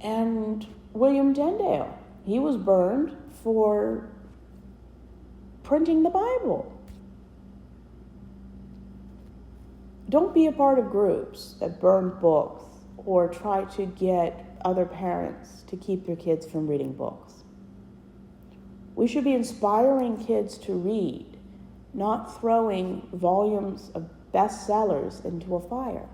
And William Tyndale, he was burned for printing the Bible. Don't be a part of groups that burn books or try to get other parents to keep their kids from reading books. We should be inspiring kids to read, not throwing volumes of bestsellers into a fire.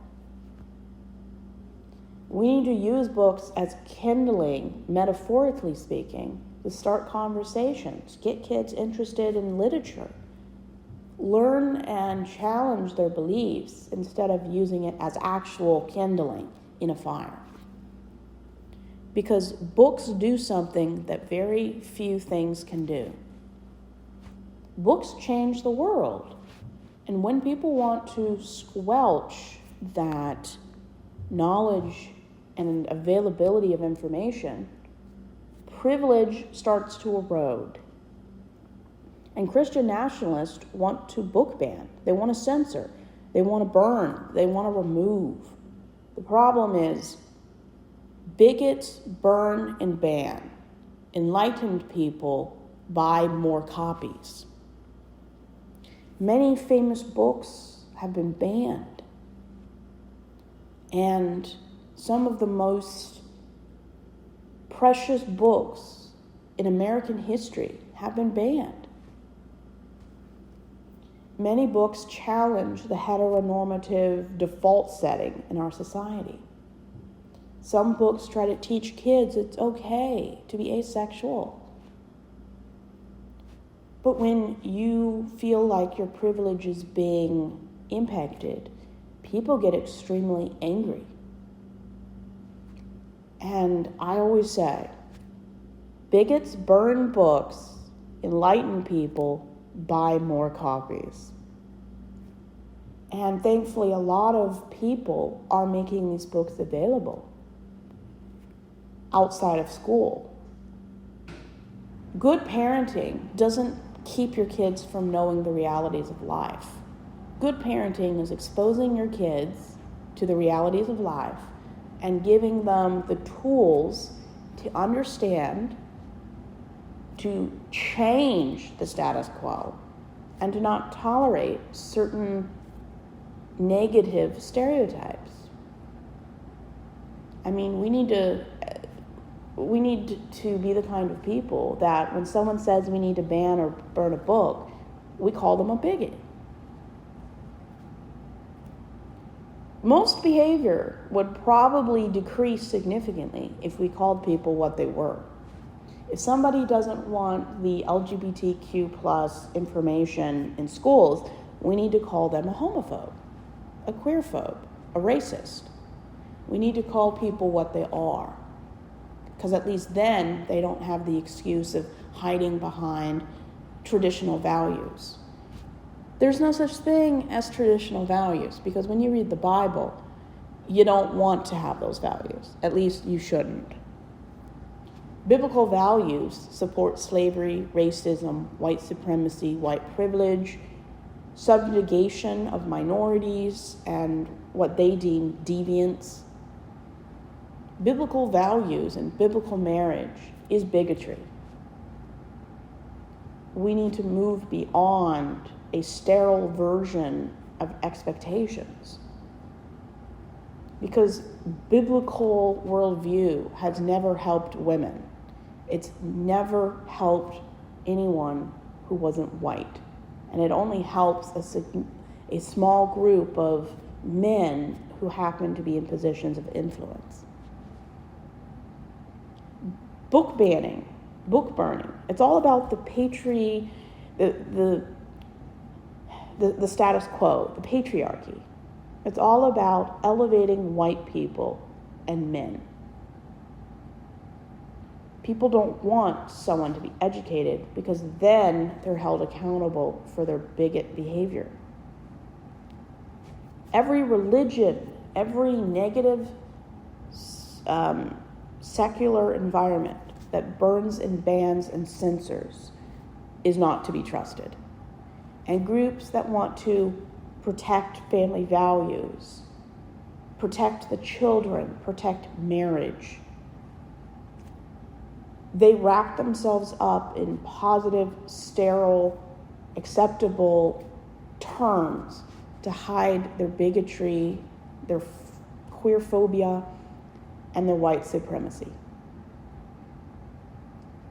We need to use books as kindling, metaphorically speaking, to start conversations, get kids interested in literature, learn and challenge their beliefs instead of using it as actual kindling in a fire. Because books do something that very few things can do. Books change the world. And when people want to squelch that knowledge and availability of information, privilege starts to erode. And Christian nationalists want to book ban. They want to censor. They want to burn. They want to remove. The problem is bigots burn and ban. Enlightened people buy more copies. Many famous books have been banned. And some of the most precious books in American history have been banned. Many books challenge the heteronormative default setting in our society. Some books try to teach kids it's okay to be asexual. But when you feel like your privilege is being impacted, people get extremely angry. And I always say, bigots burn books, enlightened people buy more copies. And thankfully, a lot of people are making these books available outside of school. Good parenting doesn't keep your kids from knowing the realities of life. Good parenting is exposing your kids to the realities of life and giving them the tools to understand, to change the status quo, and to not tolerate certain negative stereotypes. I mean, we need to be the kind of people that when someone says we need to ban or burn a book, we call them a bigot. Most behavior would probably decrease significantly if we called people what they were. If somebody doesn't want the LGBTQ plus information in schools, we need to call them a homophobe, a queerphobe, a racist. We need to call people what they are, because at least then they don't have the excuse of hiding behind traditional values. There's no such thing as traditional values, because when you read the Bible, you don't want to have those values. At least you shouldn't. Biblical values support slavery, racism, white supremacy, white privilege, subjugation of minorities, and what they deem deviance. Biblical values and biblical marriage is bigotry. We need to move beyond a sterile version of expectations, because biblical worldview has never helped women. It's never helped anyone who wasn't white. And it only helps a small group of men who happen to be in positions of influence. Book banning, book burning. It's all about the status quo, the patriarchy. It's all about elevating white people and men. People don't want someone to be educated, because then they're held accountable for their bigot behavior. Every religion, every negative secular environment that burns and bans and censors is not to be trusted. And groups that want to protect family values, protect the children, protect marriage, They wrap themselves up in positive, sterile, acceptable terms to hide their bigotry, their queer phobia, and their white supremacy.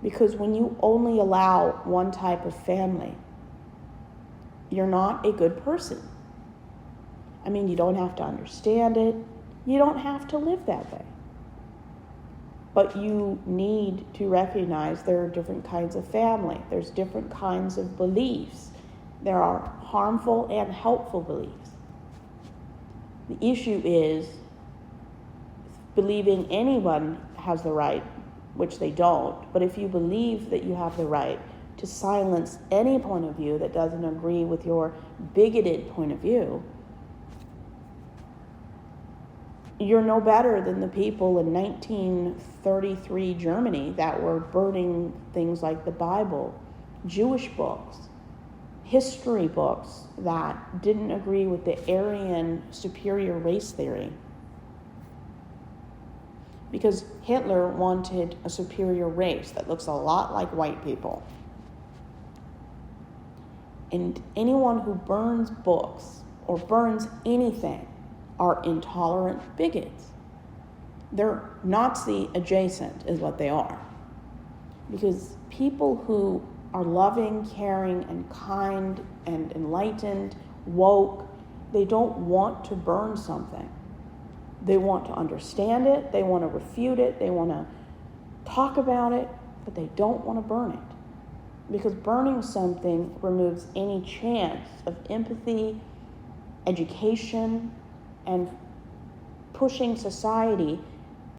Because when you only allow one type of family, you're not a good person. I mean, you don't have to understand it. You don't have to live that way. But you need to recognize there are different kinds of family. There's different kinds of beliefs. There are harmful and helpful beliefs. The issue is believing anyone has the right, which they don't. But if you believe that you have the right to silence any point of view that doesn't agree with your bigoted point of view, you're no better than the people in 1933 Germany that were burning things like the Bible, Jewish books, history books that didn't agree with the Aryan superior race theory. Because Hitler wanted a superior race that looks a lot like white people. And anyone who burns books or burns anything are intolerant bigots. They're Nazi adjacent is what they are. Because people who are loving, caring, and kind, and enlightened, woke, they don't want to burn something. They want to understand it, they want to refute it, they want to talk about it, but they don't want to burn it. Because burning something removes any chance of empathy, education, and pushing society